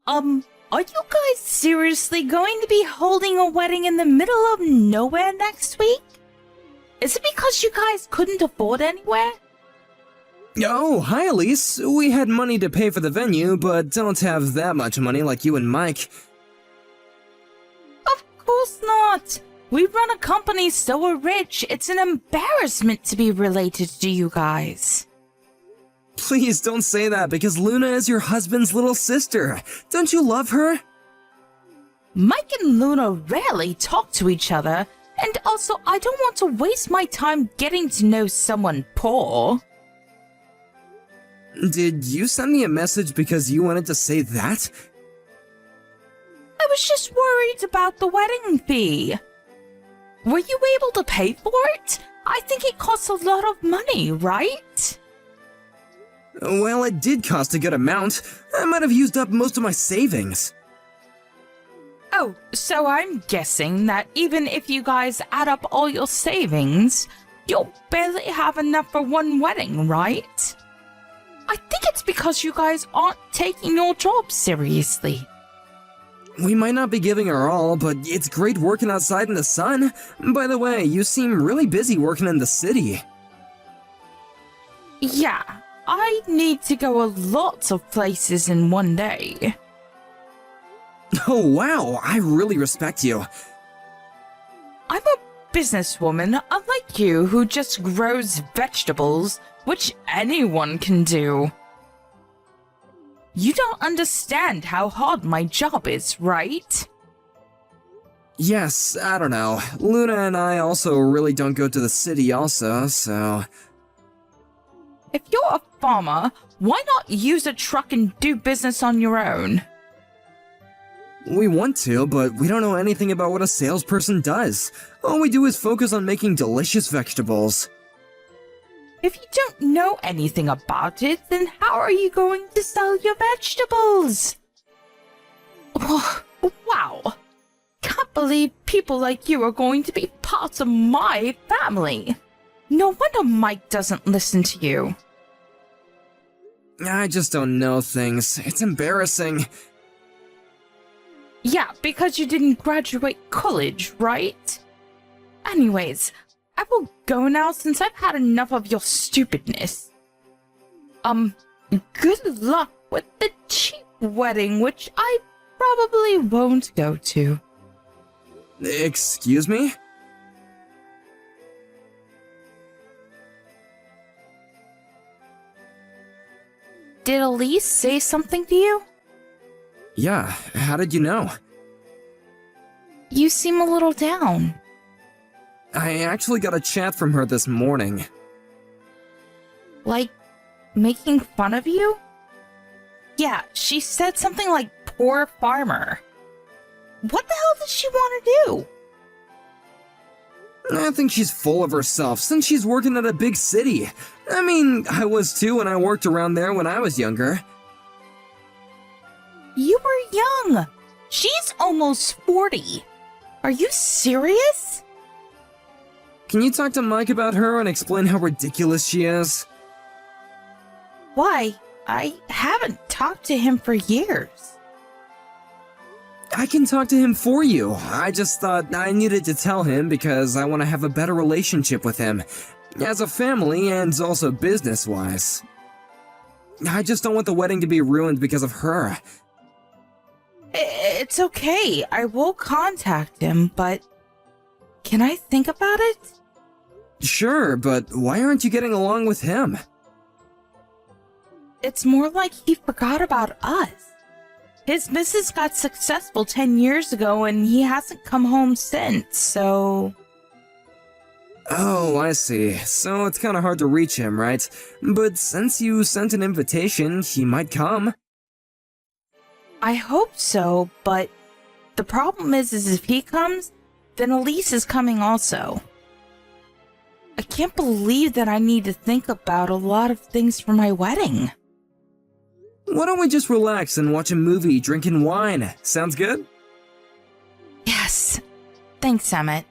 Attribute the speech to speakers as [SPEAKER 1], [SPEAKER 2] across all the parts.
[SPEAKER 1] Are you guys seriously going to be holding a wedding in the middle of nowhere next week? Is it because you guys couldn't afford anywhere?
[SPEAKER 2] Oh, hi Elise. We had money to pay for the venue, but don't have that much money like you and Mike.
[SPEAKER 1] Of course not! We run a company so we're rich, it's an embarrassment to be related to you guys.
[SPEAKER 2] Please don't say that, because Luna is your husband's little sister. Don't you love her?
[SPEAKER 1] Mike and Luna rarely talk to each other, and also I don't want to waste my time getting to know someone poor.
[SPEAKER 2] Did you send me a message because you wanted to say that?
[SPEAKER 1] I was just worried about the wedding fee. Were you able to pay for it? I think it costs a lot of money, right?
[SPEAKER 2] Well, it did cost a good amount. I might have used up most of my savings.
[SPEAKER 1] Oh, so I'm guessing that even if you guys add up all your savings, you'll barely have enough for one wedding, right? I think it's because you guys aren't taking your job seriously.
[SPEAKER 2] We might not be giving our all, but it's great working outside in the sun. By the way, you seem really busy working in the city.
[SPEAKER 1] Yeah, I need to go a lot of places in one day.
[SPEAKER 2] Oh wow, I really respect you.
[SPEAKER 1] I'm a businesswoman, unlike you, who just grows vegetables, which anyone can do. You don't understand how hard my job is, right?
[SPEAKER 2] Yes, I don't know. Luna and I also really don't go to the city also, so...
[SPEAKER 1] If you're a farmer, why not use a truck and do business on your own?
[SPEAKER 2] We want to, but we don't know anything about what a salesperson does. All we do is focus on making delicious vegetables.
[SPEAKER 1] If you don't know anything about it, then how are you going to sell your vegetables? Oh, wow. Can't believe people like you are going to be part of my family. No wonder Mike doesn't listen to you.
[SPEAKER 2] I just don't know things. It's embarrassing.
[SPEAKER 1] Yeah, because you didn't graduate college, right? Anyways, I will go now since I've had enough of your stupidness. Good luck with the cheap wedding, which I probably won't go to.
[SPEAKER 2] Excuse me?
[SPEAKER 1] Did Elise say something to you?
[SPEAKER 2] Yeah, how did you know?
[SPEAKER 1] You seem a little down.
[SPEAKER 2] I actually got a chat from her this morning.
[SPEAKER 1] Like, making fun of you? Yeah, she said something like, poor farmer. What the hell does she want to do?
[SPEAKER 2] I think she's full of herself since she's working at a big city. I mean, I was too when I worked around there when I was younger.
[SPEAKER 1] You were young. She's almost 40. Are you serious?
[SPEAKER 2] Can you talk to Mike about her and explain how ridiculous she is?
[SPEAKER 1] Why? I haven't talked to him for years.
[SPEAKER 2] I can talk to him for you. I just thought I needed to tell him because I want to have a better relationship with him. As a family and also business-wise. I just don't want the wedding to be ruined because of her.
[SPEAKER 1] It's okay. I will contact him, but... Can I think about it?
[SPEAKER 2] Sure, but why aren't you getting along with him?
[SPEAKER 1] It's more like he forgot about us. His business got successful 10 years ago and he hasn't come home since, so...
[SPEAKER 2] Oh, I see. So it's kinda hard to reach him, right? But since you sent an invitation, he might come.
[SPEAKER 1] I hope so, but the problem is if he comes, then Elise is coming also. I can't believe that I need to think about a lot of things for my wedding.
[SPEAKER 2] Why don't we just relax and watch a movie drinking wine? Sounds good?
[SPEAKER 1] Yes. Thanks, Emmett.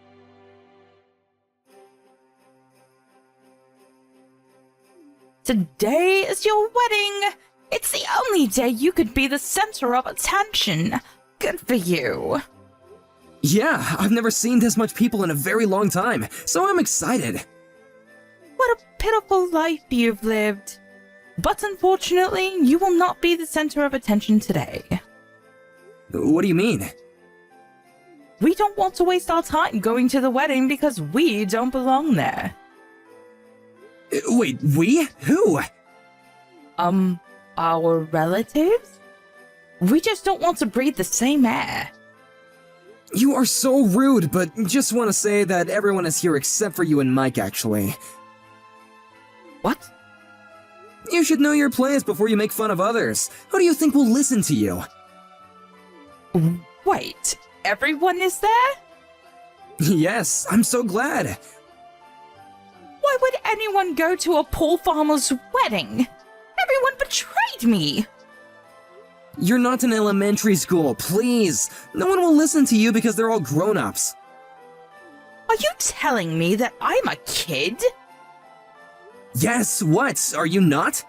[SPEAKER 1] Today is your wedding! It's the only day you could be the center of attention. Good for you.
[SPEAKER 2] Yeah, I've never seen this much people in a very long time, so I'm excited.
[SPEAKER 1] What a pitiful life you've lived. But unfortunately, you will not be the center of attention today.
[SPEAKER 2] What do you mean?
[SPEAKER 1] We don't want to waste our time going to the wedding because we don't belong there.
[SPEAKER 2] Wait, we? Who?
[SPEAKER 1] Our relatives? We just don't want to breathe the same air.
[SPEAKER 2] You are so rude, but just want to say that everyone is here except for you and Mike, actually.
[SPEAKER 1] What?
[SPEAKER 2] You should know your place before you make fun of others. Who do you think will listen to you?
[SPEAKER 1] Wait, everyone is there?
[SPEAKER 2] Yes, I'm so glad.
[SPEAKER 1] Why would anyone go to a poor farmer's wedding? Everyone betrayed me!
[SPEAKER 2] You're not in elementary school, please. No one will listen to you because they're all grown-ups.
[SPEAKER 1] Are you telling me that I'm a kid?
[SPEAKER 2] Yes, what? Are you not?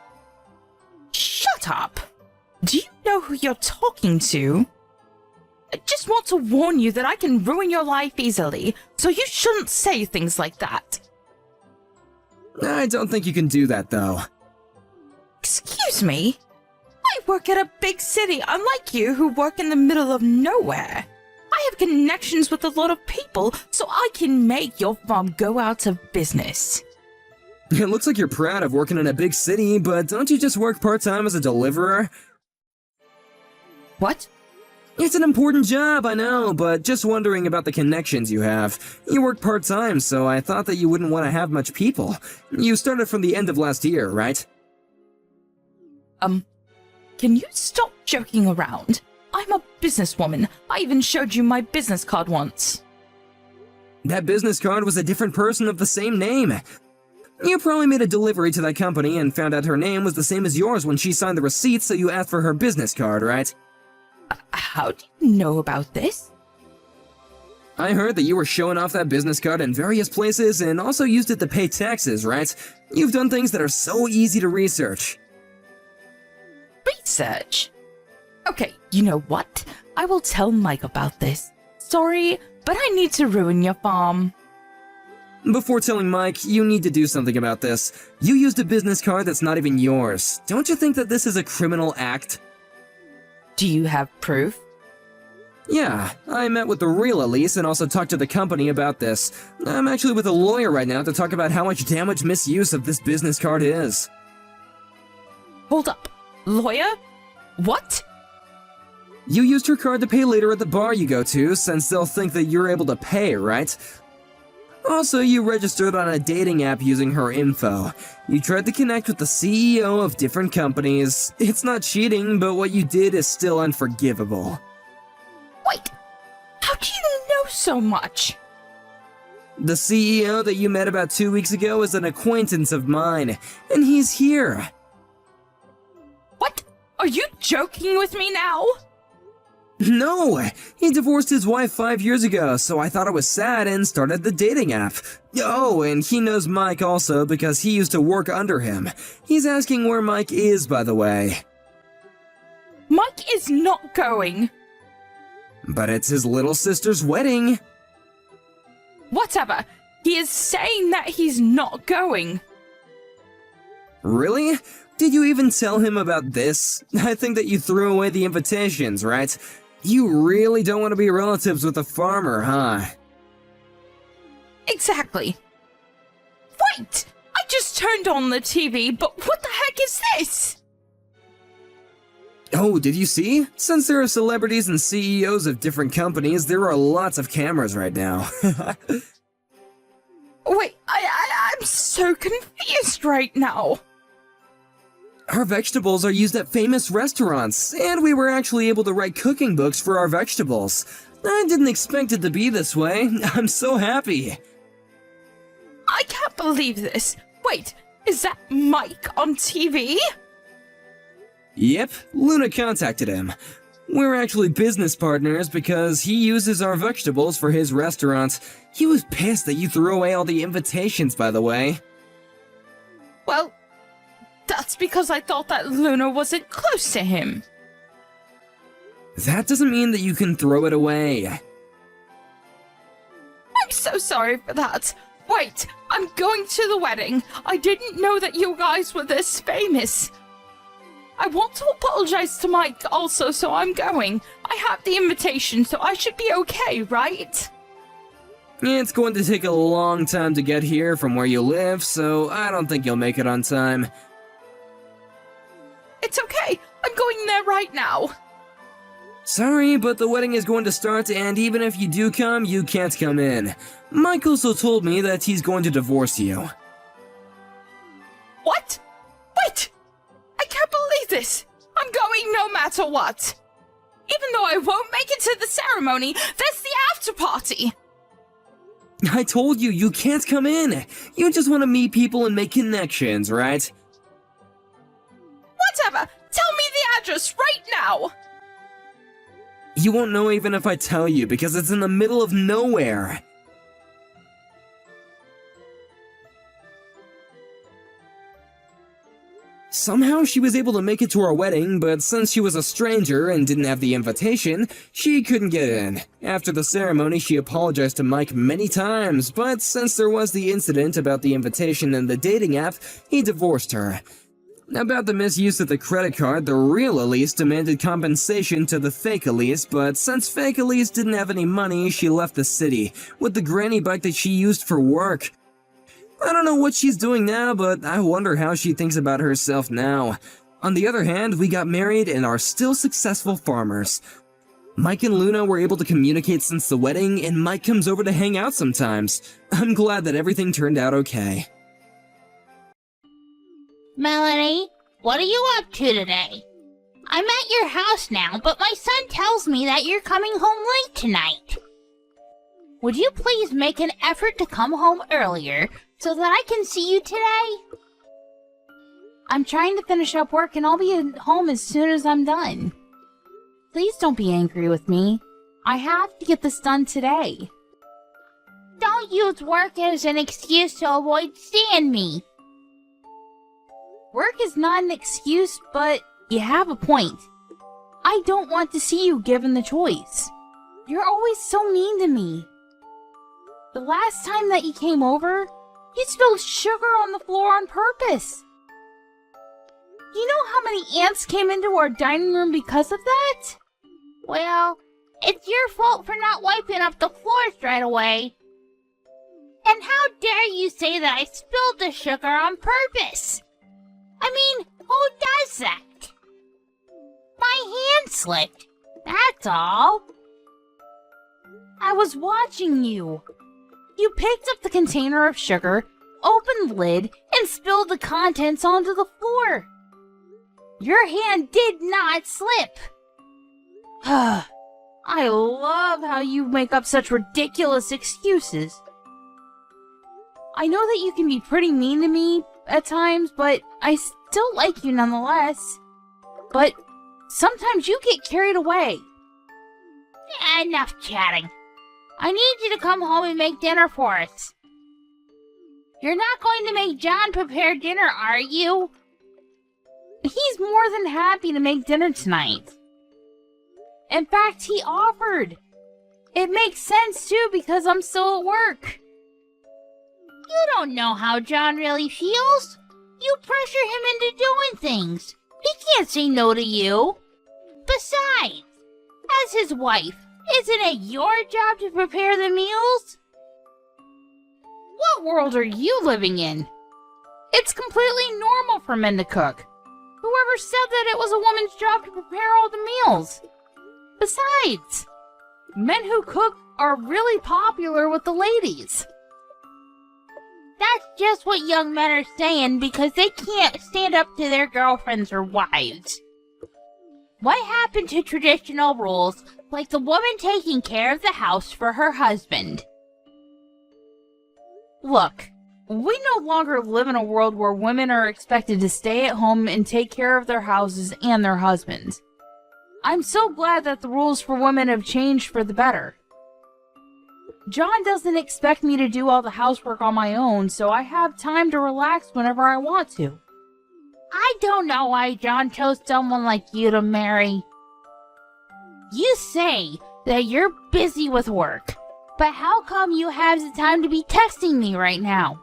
[SPEAKER 1] Shut up! Do you know who you're talking to? I just want to warn you that I can ruin your life easily, so you shouldn't say things like that.
[SPEAKER 2] I don't think you can do that, though.
[SPEAKER 1] Excuse me? I work at a big city, unlike you who work in the middle of nowhere. I have connections with a lot of people, so I can make your farm go out of business.
[SPEAKER 2] It looks like you're proud of working in a big city, but don't you just work part-time as a deliverer?
[SPEAKER 1] What?
[SPEAKER 2] It's an important job, I know, but just wondering about the connections you have. You work part-time, so I thought that you wouldn't want to have much people. You started from the end of last year, right?
[SPEAKER 1] Can you stop joking around? I'm a businesswoman. I even showed you my business card once.
[SPEAKER 2] That business card was a different person of the same name. You probably made a delivery to that company and found out her name was the same as yours when she signed the receipt, so you asked for her business card, right?
[SPEAKER 1] How do you know about this?
[SPEAKER 2] I heard that you were showing off that business card in various places and also used it to pay taxes, right? You've done things that are so easy to research.
[SPEAKER 1] Research? Okay, you know what? I will tell Mike about this. Sorry, but I need to ruin your farm.
[SPEAKER 2] Before telling Mike, you need to do something about this. You used a business card that's not even yours. Don't you think that this is a criminal act?
[SPEAKER 1] Do you have proof?
[SPEAKER 2] Yeah, I met with the real Elise and also talked to the company about this. I'm actually with a lawyer right now to talk about how much damage misuse of this business card is.
[SPEAKER 1] Hold up. Lawyer? What?
[SPEAKER 2] You used her card to pay later at the bar you go to, since they'll think that you're able to pay, right? Also, you registered on a dating app using her info. You tried to connect with the CEO of different companies. It's not cheating, but what you did is still unforgivable.
[SPEAKER 1] Wait, how do you know so much?
[SPEAKER 2] The CEO that you met about 2 weeks ago is an acquaintance of mine, and he's here.
[SPEAKER 1] What? Are you joking with me now?
[SPEAKER 2] No! He divorced his wife 5 years ago, so I thought it was sad and started the dating app. Oh, and he knows Mike also because he used to work under him. He's asking where Mike is, by the way.
[SPEAKER 1] Mike is not going.
[SPEAKER 2] But it's his little sister's wedding.
[SPEAKER 1] Whatever. He is saying that he's not going.
[SPEAKER 2] Really? Did you even tell him about this? I think that you threw away the invitations, right? You really don't want to be relatives with a farmer, huh?
[SPEAKER 1] Exactly. Wait! I just turned on the TV, but what the heck is this?
[SPEAKER 2] Oh, did you see? Since there are celebrities and CEOs of different companies, there are lots of cameras right now.
[SPEAKER 1] Wait, I'm so confused right now.
[SPEAKER 2] Our vegetables are used at famous restaurants, and we were actually able to write cooking books for our vegetables. I didn't expect it to be this way. I'm so happy.
[SPEAKER 1] I can't believe this. Wait, is that Mike on TV?
[SPEAKER 2] Yep, Luna contacted him. We're actually business partners because he uses our vegetables for his restaurant. He was pissed that you threw away all the invitations, by the way.
[SPEAKER 1] Well, that's because I thought that Luna wasn't close to him.
[SPEAKER 2] That doesn't mean that you can throw it away.
[SPEAKER 1] I'm so sorry for that. Wait, I'm going to the wedding. I didn't know that you guys were this famous. I want to apologize to Mike also, so I'm going. I have the invitation, so I should be okay, right?
[SPEAKER 2] It's going to take a long time to get here from where you live, so I don't think you'll make it on time.
[SPEAKER 1] It's okay. I'm going there right now.
[SPEAKER 2] Sorry, but the wedding is going to start, and even if you do come, you can't come in. Mike also told me that he's going to divorce you.
[SPEAKER 1] What? Wait! I can't believe this! I'm going no matter what! Even though I won't make it to the ceremony, there's the after party!
[SPEAKER 2] I told you, you can't come in! You just want to meet people and make connections, right?
[SPEAKER 1] Whatever! Tell me the address right now!
[SPEAKER 2] You won't know even if I tell you, because it's in the middle of nowhere. Somehow she was able to make it to our wedding, but since she was a stranger and didn't have the invitation, she couldn't get in. After the ceremony, she apologized to Mike many times, but since there was the incident about the invitation and the dating app, he divorced her. About the misuse of the credit card, the real Elise demanded compensation to the fake Elise, but since fake Elise didn't have any money, she left the city, with the granny bike that she used for work. I don't know what she's doing now, but I wonder how she thinks about herself now. On the other hand, we got married and are still successful farmers. Mike and Luna were able to communicate since the wedding, and Mike comes over to hang out sometimes. I'm glad that everything turned out okay.
[SPEAKER 3] Melanie, what are you up to today? I'm at your house now, but my son tells me that you're coming home late tonight. Would you please make an effort to come home earlier so that I can see you today? I'm trying to finish up work and I'll be at home as soon as I'm done. Please don't be angry with me. I have to get this done today. Don't use work as an excuse to avoid seeing me. Work is not an excuse, but you have a point. I don't want to see you given the choice. You're always so mean to me. The last time that you came over, you spilled sugar on the floor on purpose. You know how many ants came into our dining room because of that? Well, it's your fault for not wiping up the floors right away. And how dare you say that I spilled the sugar on purpose? I mean, who does that? My hand slipped, that's all. I was watching you. You picked up the container of sugar, opened the lid, and spilled the contents onto the floor. Your hand did not slip. I love how you make up such ridiculous excuses. I know that you can be pretty mean to me at times, but I still like you nonetheless. But sometimes you get carried away. Enough chatting. I need you to come home and make dinner for us. You're not going to make John prepare dinner, are you? He's more than happy to make dinner tonight. In fact, he offered. It makes sense too because I'm still at work. You don't know how John really feels. You pressure him into doing things. He can't say no to you. Besides, as his wife, isn't it your job to prepare the meals? What world are you living in? It's completely normal for men to cook. Whoever said that it was a woman's job to prepare all the meals? Besides, men who cook are really popular with the ladies. That's just what young men are saying because they can't stand up to their girlfriends or wives. What happened to traditional rules like the woman taking care of the house for her husband? Look, we no longer live in a world where women are expected to stay at home and take care of their houses and their husbands. I'm so glad that the rules for women have changed for the better. John doesn't expect me to do all the housework on my own, so I have time to relax whenever I want to. I don't know why John chose someone like you to marry. You say that you're busy with work, but how come you have the time to be texting me right now?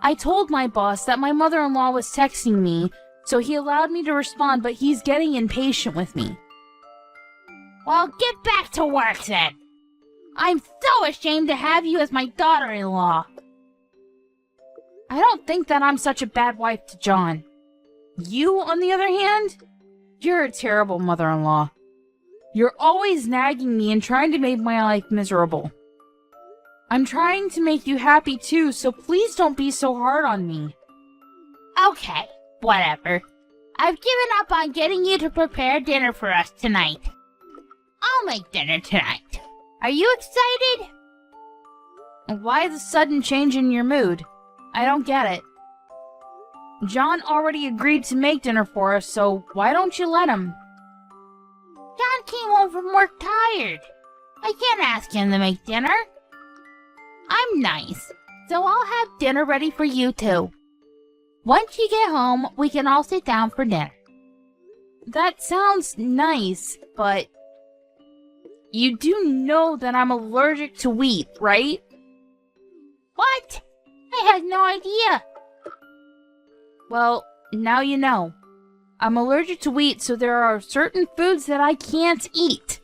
[SPEAKER 3] I told my boss that my mother-in-law was texting me, so he allowed me to respond, but he's getting impatient with me. Well, get back to work then. I'm so ashamed to have you as my daughter-in-law. I don't think that I'm such a bad wife to John. You, on the other hand, you're a terrible mother-in-law. You're always nagging me and trying to make my life miserable. I'm trying to make you happy too, so please don't be so hard on me. Okay, whatever. I've given up on getting you to prepare dinner for us tonight. I'll make dinner tonight. Are you excited?
[SPEAKER 1] Why the sudden change in your mood? I don't get it. John already agreed to make dinner for us, so why don't you let him?
[SPEAKER 3] John came home from work tired. I can't ask him to make dinner. I'm nice, so I'll have dinner ready for you too. Once you get home, we can all sit down for dinner.
[SPEAKER 1] That sounds nice, but you do know that I'm allergic to wheat, right?
[SPEAKER 3] What? I had no idea.
[SPEAKER 1] Well, now you know. I'm allergic to wheat, so there are certain foods that I can't eat.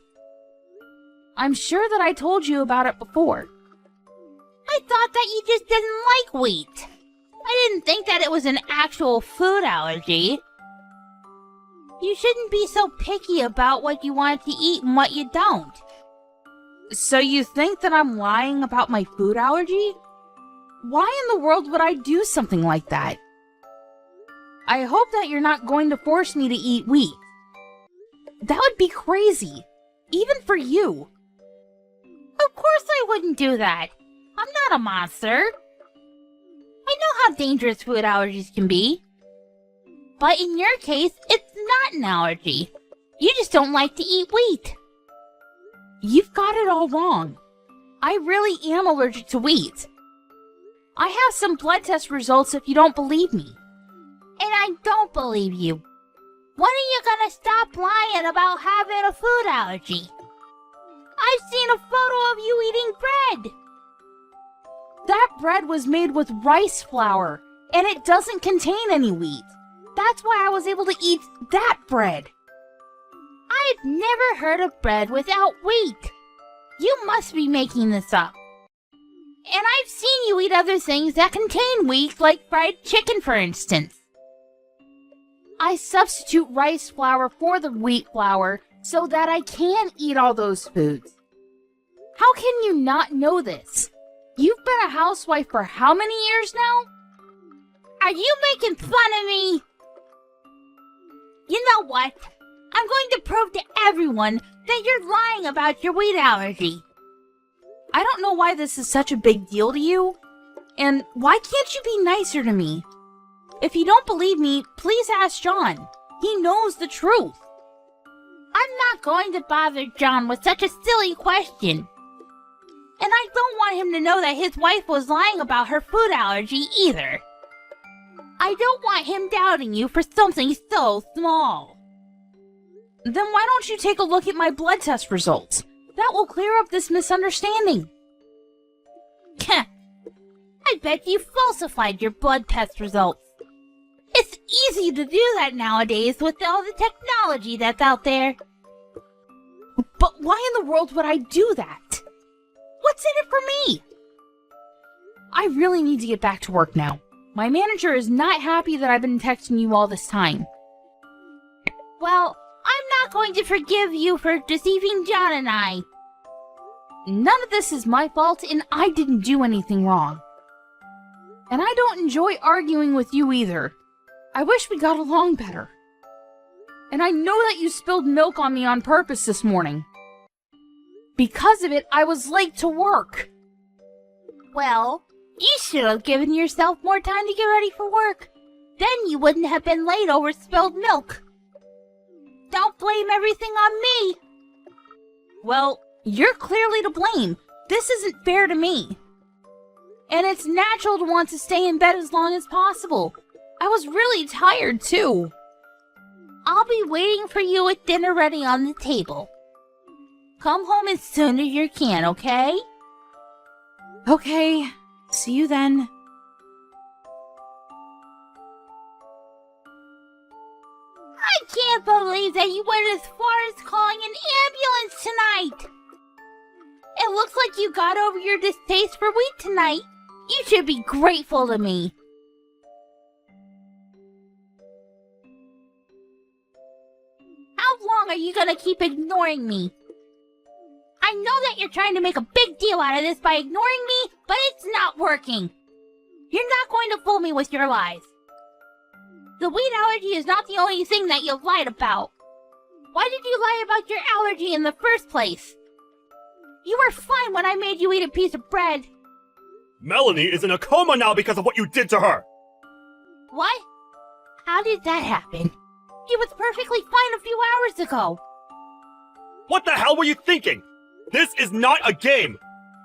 [SPEAKER 1] I'm sure that I told you about it before.
[SPEAKER 3] I thought that you just didn't like wheat. I didn't think that it was an actual food allergy. You shouldn't be so picky about what you want to eat and what you don't.
[SPEAKER 1] So you think that I'm lying about my food allergy? Why in the world would I do something like that? I hope that you're not going to force me to eat wheat. That would be crazy, even for you.
[SPEAKER 3] Of course I wouldn't do that. I'm not a monster. I know how dangerous food allergies can be. But in your case, it's not an allergy. You just don't like to eat wheat.
[SPEAKER 1] You've got it all wrong. I really am allergic to wheat. I have some blood test results if you don't believe me.
[SPEAKER 3] And I don't believe you. When are you gonna stop lying about having a food allergy? I've seen a photo of you eating bread.
[SPEAKER 1] That bread was made with rice flour, and it doesn't contain any wheat. That's why I was able to eat that bread.
[SPEAKER 3] I've never heard of bread without wheat. You must be making this up. And I've seen you eat other things that contain wheat, like fried chicken, for instance.
[SPEAKER 1] I substitute rice flour for the wheat flour so that I can eat all those foods. How can you not know this? You've been a housewife for how many years now?
[SPEAKER 3] Are you making fun of me? You know what? I'm going to prove to everyone that you're lying about your wheat allergy.
[SPEAKER 1] I don't know why this is such a big deal to you. And why can't you be nicer to me? If you don't believe me, please ask John. He knows the truth.
[SPEAKER 3] I'm not going to bother John with such a silly question. And I don't want him to know that his wife was lying about her food allergy either. I don't want him doubting you for something so small.
[SPEAKER 1] Then why don't you take a look at my blood test results? That will clear up this misunderstanding.
[SPEAKER 3] I bet you falsified your blood test results. It's easy to do that nowadays with all the technology that's out there.
[SPEAKER 1] But why in the world would I do that? What's in it for me? I really need to get back to work now. My manager is not happy that I've been texting you all this time.
[SPEAKER 3] Well, I'm not going to forgive you for deceiving John and I.
[SPEAKER 1] None of this is my fault, and I didn't do anything wrong. And I don't enjoy arguing with you either. I wish we got along better. And I know that you spilled milk on me on purpose this morning. Because of it, I was late to work.
[SPEAKER 3] Well, you should have given yourself more time to get ready for work. Then you wouldn't have been late over spilled milk. Don't blame everything on me.
[SPEAKER 1] Well, you're clearly to blame. This isn't fair to me. And it's natural to want to stay in bed as long as possible.
[SPEAKER 3] I was really tired, too. I'll be waiting for you with dinner ready on the table. Come home as soon as you can, okay?
[SPEAKER 1] Okay, see you then.
[SPEAKER 3] I can't believe that you went as far as calling an ambulance tonight! It looks like you got over your distaste for wheat tonight. You should be grateful to me. How long are you gonna keep ignoring me? I know that you're trying to make a big deal out of this by ignoring me, but it's not working. You're not going to fool me with your lies. The wheat allergy is not the only thing that you lied about. Why did you lie about your allergy in the first place? You were fine when I made you eat a piece of bread.
[SPEAKER 4] Melanie is in a coma now because of what you did to her!
[SPEAKER 3] What? How did that happen? She was perfectly fine a few hours ago.
[SPEAKER 4] What the hell were you thinking? This is not a game!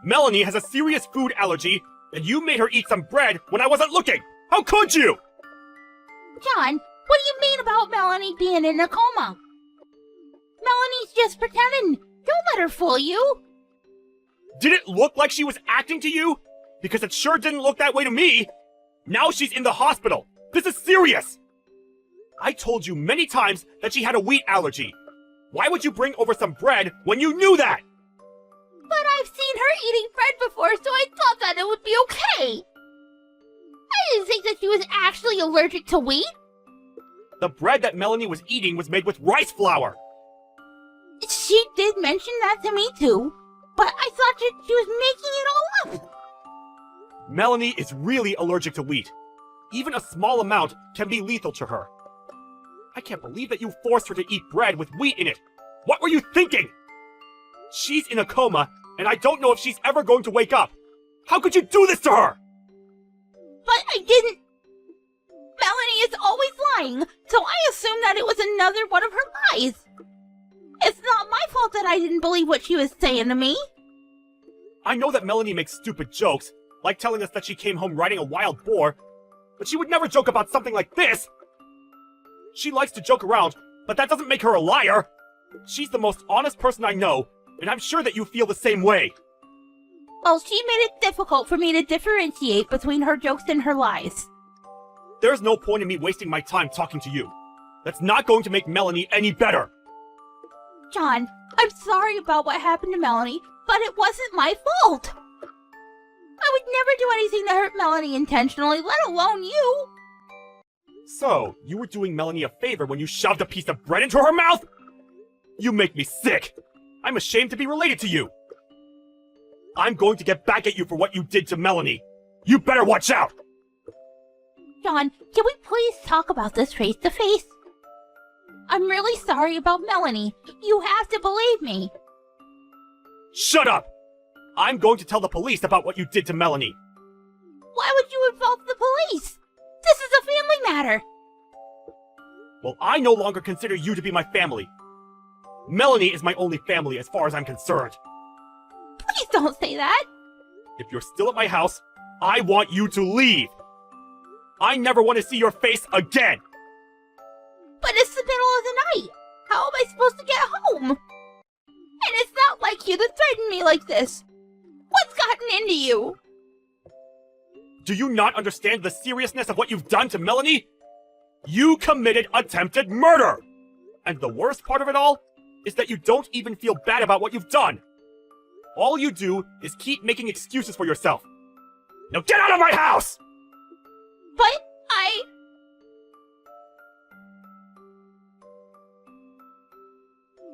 [SPEAKER 4] Melanie has a serious food allergy, and you made her eat some bread when I wasn't looking! How could you?
[SPEAKER 3] John, what do you mean about Melanie being in a coma? Melanie's just pretending. Don't let her fool you.
[SPEAKER 4] Did it look like she was acting to you? Because it sure didn't look that way to me! Now she's in the hospital! This is serious! I told you many times that she had a wheat allergy. Why would you bring over some bread when you knew that?
[SPEAKER 3] But I've seen her eating bread before, so I thought that it would be okay. I didn't think that she was actually allergic to wheat.
[SPEAKER 4] The bread that Melanie was eating was made with rice flour!
[SPEAKER 3] She did mention that to me too, but I thought that she was making it all up.
[SPEAKER 4] Melanie is really allergic to wheat. Even a small amount can be lethal to her. I can't believe that you forced her to eat bread with wheat in it. What were you thinking? She's in a coma, and I don't know if she's ever going to wake up. How could you do this to her?
[SPEAKER 3] But I didn't. Melanie is always lying, so I assumed that it was another one of her lies. It's not my fault that I didn't believe what she was saying to me.
[SPEAKER 4] I know that Melanie makes stupid jokes, like telling us that she came home riding a wild boar, but she would never joke about something like this. She likes to joke around, but that doesn't make her a liar. She's the most honest person I know, and I'm sure that you feel the same way.
[SPEAKER 3] Well, she made it difficult for me to differentiate between her jokes and her lies.
[SPEAKER 4] There's no point in me wasting my time talking to you. That's not going to make Melanie any better.
[SPEAKER 3] John, I'm sorry about what happened to Melanie, but it wasn't my fault. I would never do anything to hurt Melanie intentionally, let alone you.
[SPEAKER 4] So, you were doing Melanie a favor when you shoved a piece of bread into her mouth? You make me sick. I'm ashamed to be related to you. I'm going to get back at you for what you did to Melanie. You better watch out!
[SPEAKER 3] John, can we please talk about this face to face? I'm really sorry about Melanie. You have to believe me.
[SPEAKER 4] Shut up! I'm going to tell the police about what you did to Melanie.
[SPEAKER 3] Why would you involve the police? This is a family matter.
[SPEAKER 4] Well, I no longer consider you to be my family. Melanie is my only family as far as I'm concerned.
[SPEAKER 3] Please don't say that.
[SPEAKER 4] If you're still at my house, I want you to leave. I never want to see your face again.
[SPEAKER 3] But it's the middle of the night. How am I supposed to get home? And it's not like you to threaten me like this. What's gotten into you?
[SPEAKER 4] Do you not understand the seriousness of what you've done to Melanie? You committed attempted murder! And the worst part of it all is that you don't even feel bad about what you've done. All you do is keep making excuses for yourself. Now get out of my house!
[SPEAKER 3] But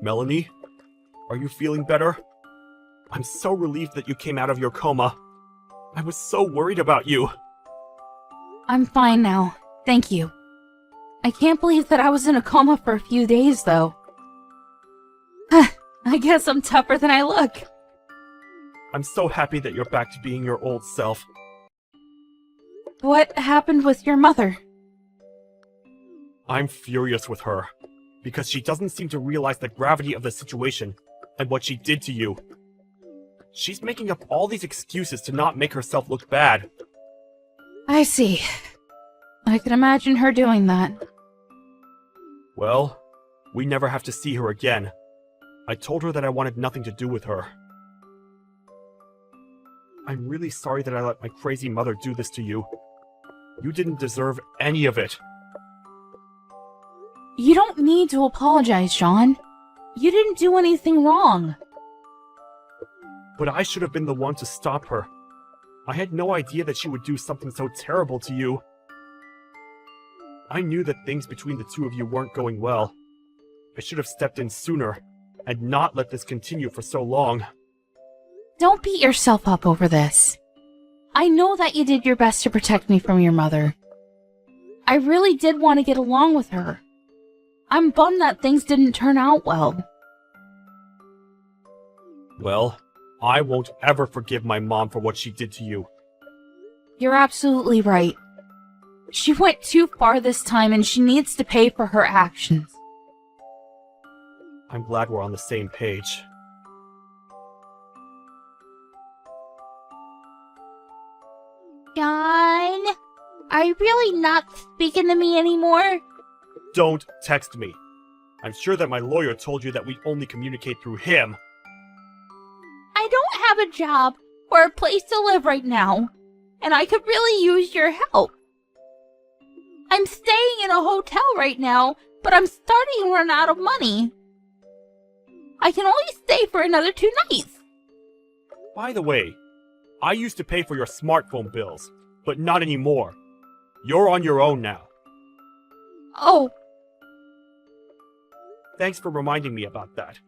[SPEAKER 4] Melanie, are you feeling better? I'm so relieved that you came out of your coma. I was so worried about you.
[SPEAKER 1] I'm fine now. Thank you. I can't believe that I was in a coma for a few days, though. I guess I'm tougher than I look.
[SPEAKER 4] I'm so happy that you're back to being your old self.
[SPEAKER 1] What happened with your mother?
[SPEAKER 4] I'm furious with her, because she doesn't seem to realize the gravity of the situation and what she did to you. She's making up all these excuses to not make herself look bad.
[SPEAKER 1] I see.
[SPEAKER 3] I can imagine her doing that.
[SPEAKER 4] Well, we never have to see her again. I told her that I wanted nothing to do with her. I'm really sorry that I let my crazy mother do this to you. You didn't deserve any of it.
[SPEAKER 3] You don't need to apologize, Sean. You didn't do anything wrong.
[SPEAKER 4] But I should have been the one to stop her. I had no idea that she would do something so terrible to you. I knew that things between the two of you weren't going well. I should have stepped in sooner, and not let this continue for so long.
[SPEAKER 3] Don't beat yourself up over this. I know that you did your best to protect me from your mother. I really did want to get along with her. I'm bummed that things didn't turn out well.
[SPEAKER 4] Well, I won't ever forgive my mom for what she did to you.
[SPEAKER 3] You're absolutely right. She went too far this time and she needs to pay for her actions.
[SPEAKER 4] I'm glad we're on the same page.
[SPEAKER 3] John, are you really not speaking to me anymore?
[SPEAKER 4] Don't text me. I'm sure that my lawyer told you that we only communicate through him.
[SPEAKER 3] I don't have a job or a place to live right now, and I could really use your help. I'm staying in a hotel right now, but I'm starting to run out of money. I can only stay for another 2 nights.
[SPEAKER 4] By the way, I used to pay for your smartphone bills, but not anymore. You're on your own now.
[SPEAKER 3] Oh,
[SPEAKER 4] Thanks for reminding me about that.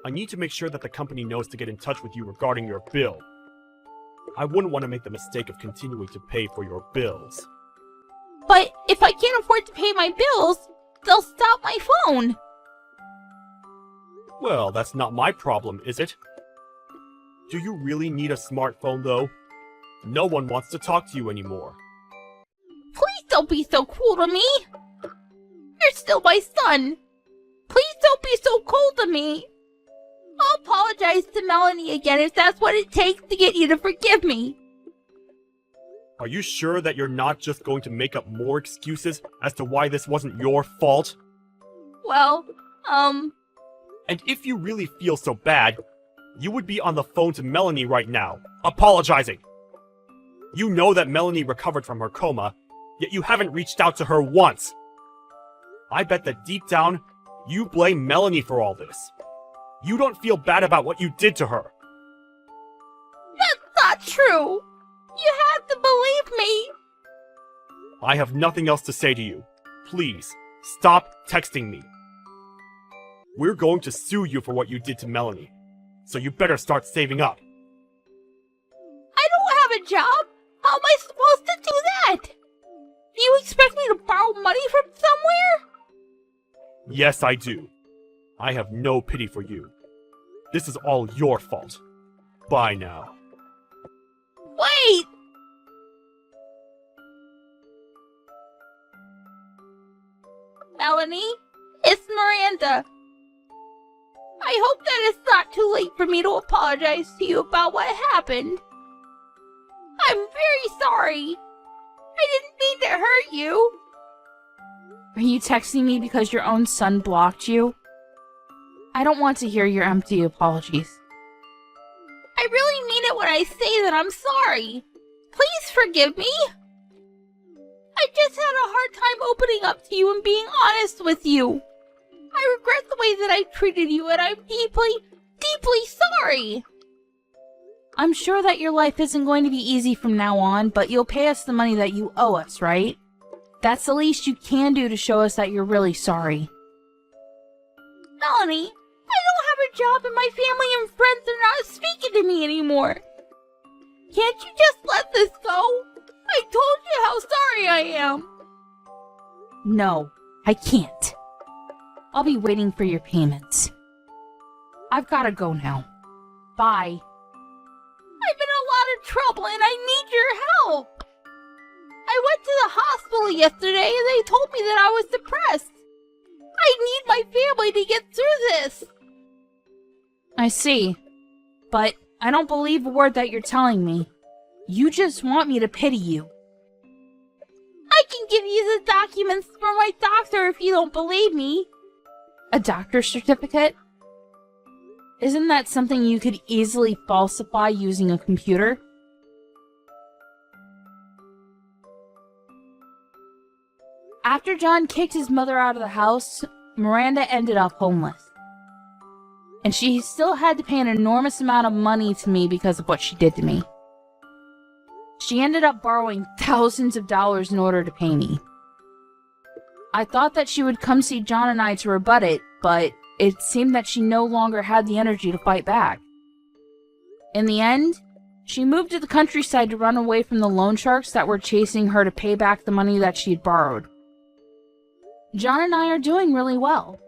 [SPEAKER 4] I need to make sure that the company knows to get in touch with you regarding your bill. I wouldn't want to make the mistake of continuing to pay for your bills.
[SPEAKER 3] but if I can't afford to pay my bills, they'll stop my phone.
[SPEAKER 4] Well, that's not my problem, is it? Do you really need a smartphone, though? No one wants to talk to you anymore.
[SPEAKER 3] Please don't be so cruel to me. You're still my son. Please don't be so cold to me. I'll apologize to Melanie again if that's what it takes to get you to forgive me.
[SPEAKER 4] Are you sure that you're not just going to make up more excuses as to why this wasn't your fault?
[SPEAKER 3] Well,
[SPEAKER 4] And if you really feel so bad, you would be on the phone to Melanie right now, apologizing. You know that Melanie recovered from her coma, yet you haven't reached out to her once. I bet that deep down, you blame Melanie for all this. You don't feel bad about what you did to her.
[SPEAKER 3] that's not true. You have to believe me.
[SPEAKER 4] I have nothing else to say to you. Please, stop texting me. We're going to sue you for what you did to Melanie, so you better start saving up.
[SPEAKER 3] I don't have a job. How am I supposed to do that? Do you expect me to borrow money from somewhere?
[SPEAKER 4] Yes, I do. I have no pity for you. This is all your fault. Bye now.
[SPEAKER 3] Wait! Melanie, it's Miranda. I hope that it's not too late for me to apologize to you about what happened. I'm very sorry. I didn't mean to hurt you. Are you texting me because your own son blocked you? I don't want to hear your empty apologies. I really mean it when I say that I'm sorry. Please forgive me. I just had a hard time opening up to you and being honest with you. I regret the way that I treated you, and I'm deeply, deeply sorry. I'm sure that your life isn't going to be easy from now on, but you'll pay us the money that you owe us, right? That's the least you can do to show us that you're really sorry. Melanie, I don't have a job and my family and friends are not speaking to me anymore. Can't you just let this go? I told you how sorry I am. No, I can't. I'll be waiting for your payments. I've gotta go now. Bye. I'm in a lot of trouble and I need your help. I went to the hospital yesterday and they told me that I was depressed. I need my family to get through this. I see. But I don't believe a word that you're telling me. You just want me to pity you. can give you the documents from my doctor if you don't believe me.
[SPEAKER 1] A doctor's certificate? Isn't that something you could easily falsify using a computer? After John kicked his mother out of the house, Miranda ended up homeless. And she still had to pay an enormous amount of money to me because of what she did to me. She ended up borrowing thousands of dollars in order to pay me. I thought that she would come see John and I to rebut it, but it seemed that she no longer had the energy to fight back. In the end, she moved to the countryside to run away from the loan sharks that were chasing her to pay back the money that she had borrowed. John and I are doing really well.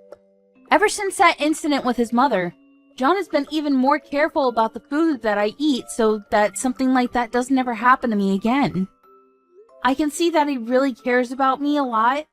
[SPEAKER 1] Ever since that incident with his mother, John has been even more careful about the food that I eat so that something like that doesn't ever happen to me again. I can see that he really cares about me a lot,